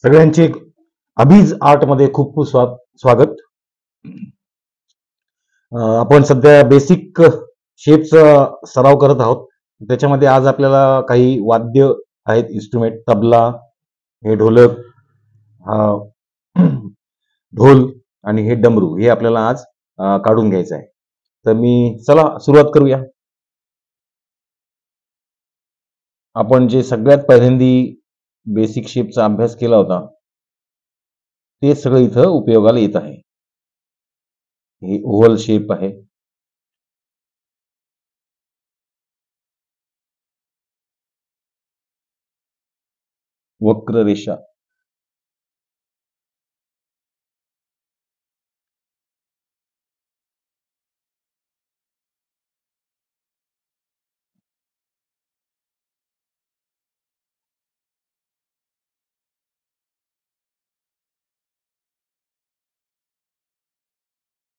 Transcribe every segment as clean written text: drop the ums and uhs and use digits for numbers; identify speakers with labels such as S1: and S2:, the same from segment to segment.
S1: सगळ्यांचे अभिज आर्ट मध्ये खूप खूप स्वागत. आपण सध्या बेसिक शेपचा सराव करत आहोत. त्याच्यामध्ये आज आपल्याला काही वाद्य आहेत, इन्स्ट्रुमेंट, तबला, हे ढोलक, ढोल आणि हे डमरू, हे आपल्याला आज काढून घ्यायचं आहे. तर मी चला सुरुवात करूया. आपण जे सगळ्यात पहिल्यांदी बेसिक शेपचा अभ्यास केला होता ते सगळं इथं उपयोगाला येत आहे. हे ओव्हल शेप आहे, वक्र रेषा,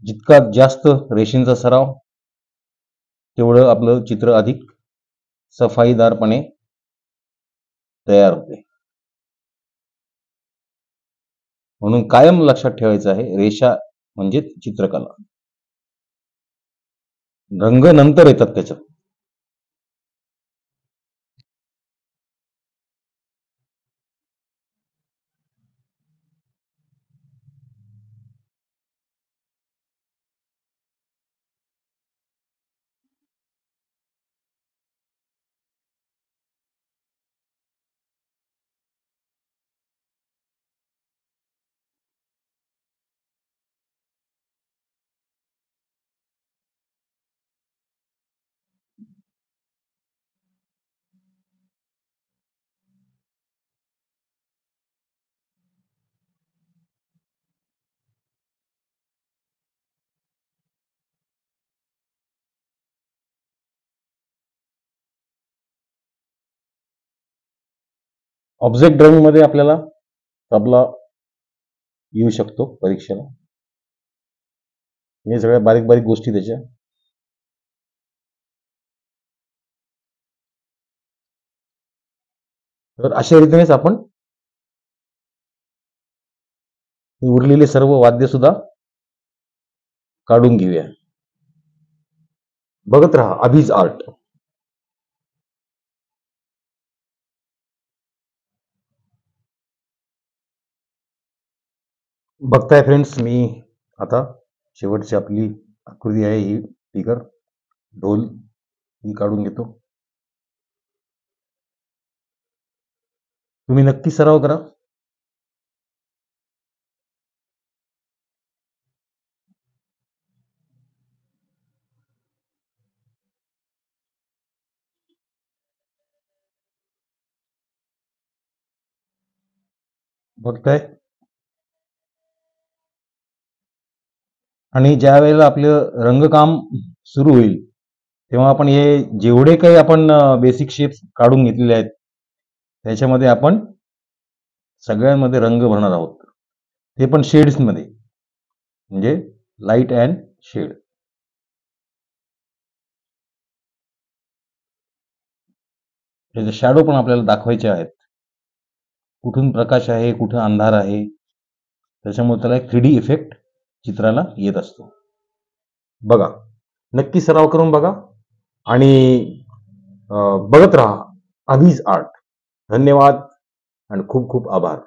S1: जितका जास्त रेषेंचा सराव तेवढं आपलं चित्र अधिक सफाईदारपणे तयार होते. म्हणून कायम लक्षात ठेवायचं आहे, रेषा म्हणजे चित्रकला, रंग नंतर येतात त्याच्यात. ऑब्जेक्ट ड्रॉइंग मध्ये आपल्याला तबला येऊ शकतो परीक्षेला. हे सगळ्या बारीक बारीक गोष्टी त्याच्या. तर अशा रीतीनेच आपण उरलेले सर्व वाद्य सुद्धा काढून घेऊया. बघत राहा अभिज आर्ट. बघताय फ्रेंड्स, मी आता शेवटची आपली आकृती आहे ही फिगर, ढोल, ही काढून घेतो. तुम्ही नक्की सराव करा. बघताय. आणि ज्या वेळेला आपलं रंगकाम सुरू होईल तेव्हा आपण हे जेवढे काही आपण बेसिक शेप्स काढून घेतलेले आहेत त्याच्यामध्ये आपण सगळ्यांमध्ये रंग भरणार आहोत, ते पण शेड्स मध्ये, म्हणजे लाईट अँड शेड. त्याचे शॅडो पण आपल्याला दाखवायचे आहेत, कुठून प्रकाश आहे, कुठून अंधार आहे. त्याच्यामुळे त्याला एक 3D इफेक्ट चित्राला येत असतो. बघा, नक्की सराव करून बघा आणि बघत राहा अभिज आर्ट. धन्यवाद आणि खूप खूप आभार.